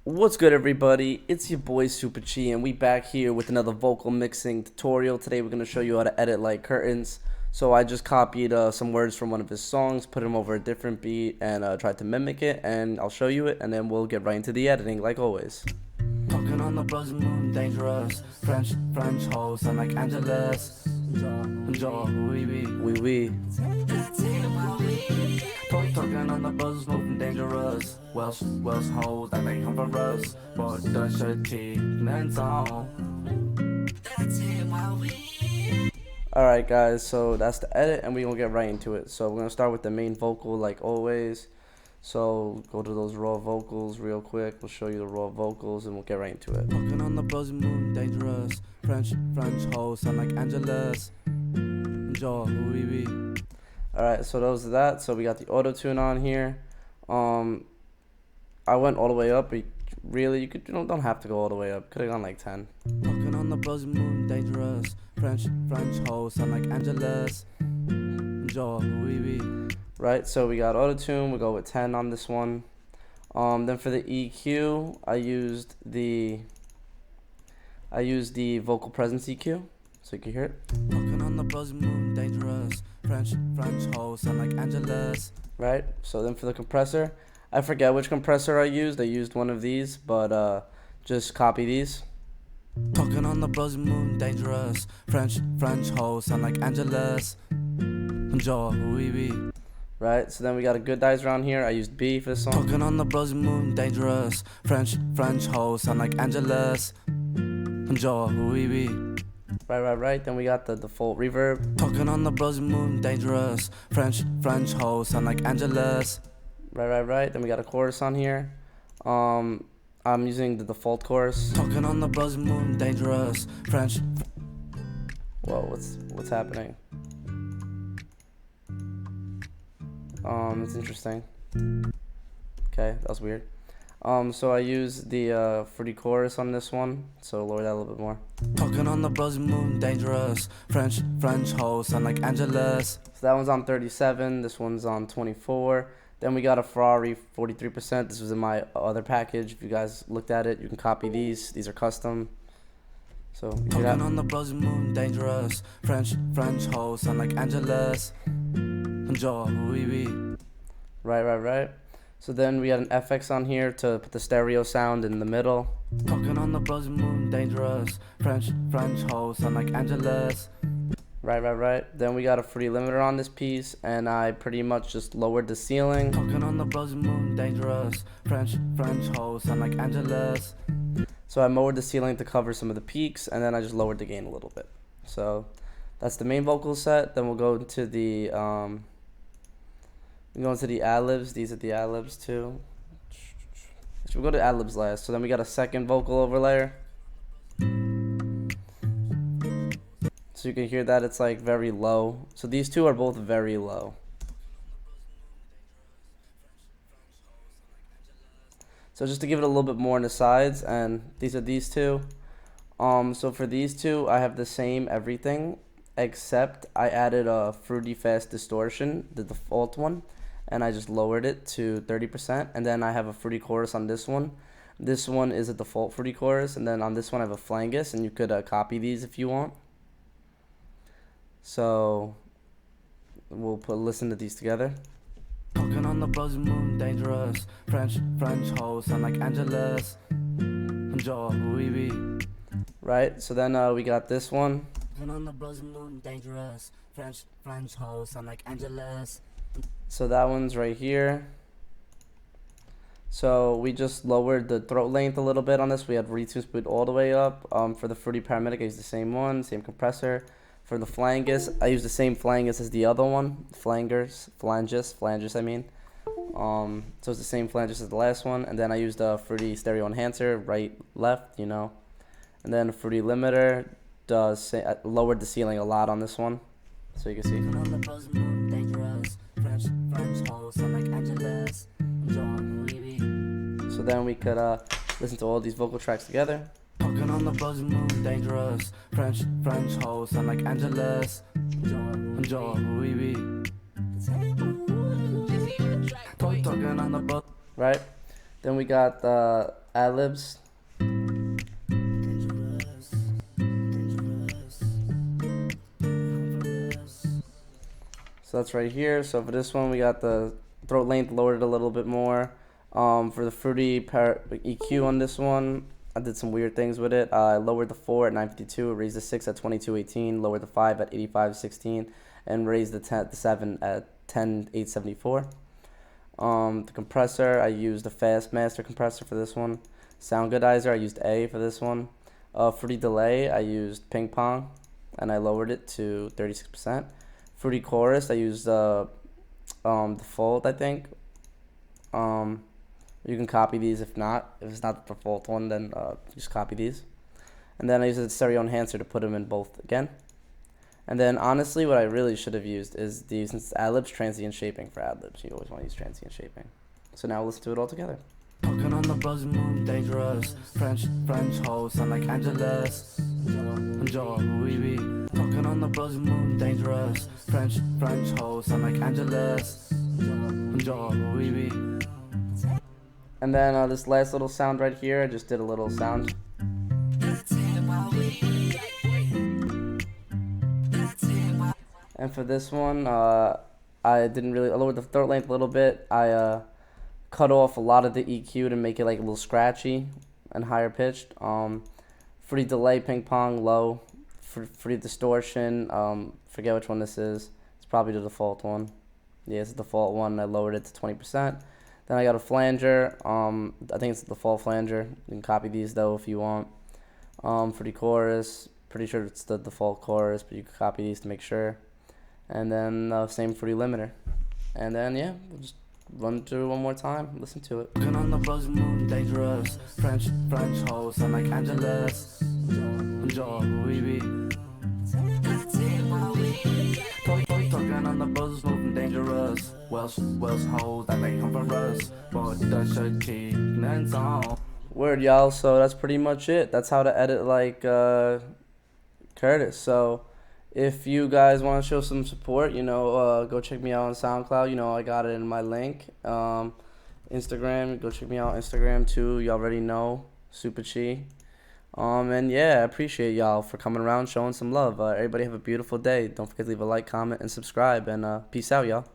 What's good, everybody? It's your boy Super Chi, and we back here with another vocal mixing tutorial. Today we're going to show you how to edit like Kurtains. So I just copied some words from one of his songs, put them over a different beat, and tried to mimic it, and I'll show you it, and then we'll get right into the editing like always. Talking on the buzz moon, dangerous. French hoes, sound like Angelus. Oui. Talking on the buzz moving dangerous. Welsh hoes that they come for us. But the shit and on. Alright guys, so that's the edit, and we're going to get right into it. So we're going to start with the main vocal like always. So go to those raw vocals real quick. We'll show you the raw vocals and we'll get right into it. Talking on the buzz moon, dangerous. French hoes, sound like Angelus. Alright, so those are that. So we got the Autotune on here. I went all the way up, but really you don't have to go all the way up. Could have gone like 10. Talking on the buzz moon, dangerous. French hoes, sound like Angelus. Right, so we got Autotune. We'll go with 10 on this one. Then for the EQ, I used the vocal presence EQ, so you can hear it. Talking on the buzz moon, dangerous. French hoes, sound like Angelus. Right, so then for the compressor, I forget which compressor I used. I used one of these, but just copy these. Talking on the buzz moon, dangerous. French hoes, sound like Angelus. Right, so then we got a Goodizer on here. I used B for this song. Talking on the buzz moon, dangerous. French hoes, sound like Angelus. Right. Then we got the default reverb. Talking on the buzz moon, dangerous. French hoes, sound like Angelus. Right. Then we got a chorus on here. I'm using the default chorus. Talking on the buzz moon, dangerous. French. Whoa, what's happening? It's interesting. Okay, that was weird. So I use the fruity chorus on this one, so lower that a little bit more. Talking on the buzz moon, dangerous. French hoes, sound like Angelus. So that one's on 37, this one's on 24. Then we got a Ferrari 43%. This was in my other package. If you guys looked at it, you can copy these. These are custom. So talking on the buzz moon, dangerous. French hoes, sound like Angelus. Right. So then we got an FX on here to put the stereo sound in the middle. Talking on the buzz moon, dangerous. French hoes, sound like Angelus. Right. Then we got a fruity limiter on this piece, and I pretty much just lowered the ceiling. Talking on the buzz moon, dangerous. French hoes, sound like Angelus. So I lowered the ceiling to cover some of the peaks, and then I just lowered the gain a little bit. So that's the main vocal set. Then we'll go into the adlibs. These are the adlibs too. We'll go to adlibs last. So then we got a second vocal overlay. So you can hear that it's like very low. So these two are both very low. So just to give it a little bit more on the sides, and these are these two. So for these two, I have the same everything, except I added a fruity fast distortion, the default one, and I just lowered it to 30%. And then I have a fruity chorus on this one. This one is a default fruity chorus, and then on this one I have a flangus, and you could copy these if you want. So we'll listen to these together. Talking on the buzz moon, dangerous. French hoes, sound like Angelus. Right, so then we got this one. Talking on the buzz moon, dangerous. French hoes, sound like Angelus. So that one's right here. So we just lowered the throat length a little bit on this. We had retune speed all the way up. For the fruity paramedic, I used the same one, same compressor. For the flangus, I used the same flangus as the other one. Flangus, I mean. So it's the same flangus as the last one. And then I used a fruity stereo enhancer, right, left, you know. And then a fruity limiter lowered the ceiling a lot on this one, so you can see. So then we could listen to all these vocal tracks together. Talking on the buzz moon, dangerous. French hoes, sound like Angelus. Talking on the buzz. Right? Then we got the adlibs. So that's right here. So for this one, we got the throat length lowered a little bit more. For the fruity EQ on this one, I did some weird things with it. I lowered the 4 at 952, raised the 6 at 2218, lowered the 5 at 8516, and raised the 7 at 10874. The compressor, I used a fast master compressor for this one. Soundgoodizer, I used A for this one. Fruity delay, I used ping pong, and I lowered it to 36%. Fruity chorus, I used default, I think. You can copy these if it's not the default one, then just copy these. And then I used a stereo enhancer to put them in both again. And then honestly, what I really should have used is since adlibs, transient shaping for adlibs. You always want to use transient shaping. So now we'll listen to it all together. Talking on the buzz moon, dangerous. French hoes sound like Angeles. Enjoy, we be talking on the buzz moon, dangerous. French hoes sound like Angeles. Enjoy, we be. And then this last little sound right here, I just did a little sound. And for this one, I lowered the throat length a little bit. I cut off a lot of the EQ to make it like a little scratchy and higher pitched. Fruity delay, ping pong, low. Fruity distortion, forget which one this is. It's probably the default one. Yeah, it's the default one. I lowered it to 20%. Then I got a flanger. I think it's the default flanger. You can copy these though if you want. Fruity chorus. Pretty sure it's the default chorus, but you can copy these to make sure. And then same fruity limiter. And then yeah, we'll just run through one more time. Listen to it. Looking on the buzz moon, dangerous. French hoes sound like Angeles. Enjoy, we be. Talking on the buzz moving dangerous. Welsh hoes that they come from us. But the shit keep on. Word, y'all. So that's pretty much it. That's how to edit like Kurtis. So if you guys want to show some support, go check me out on SoundCloud. I got it in my link. Instagram, go check me out on Instagram too. You already know, Super Chi. And yeah, I appreciate y'all for coming around, showing some love. Everybody have a beautiful day. Don't forget to leave a like, comment, and subscribe. And peace out, y'all.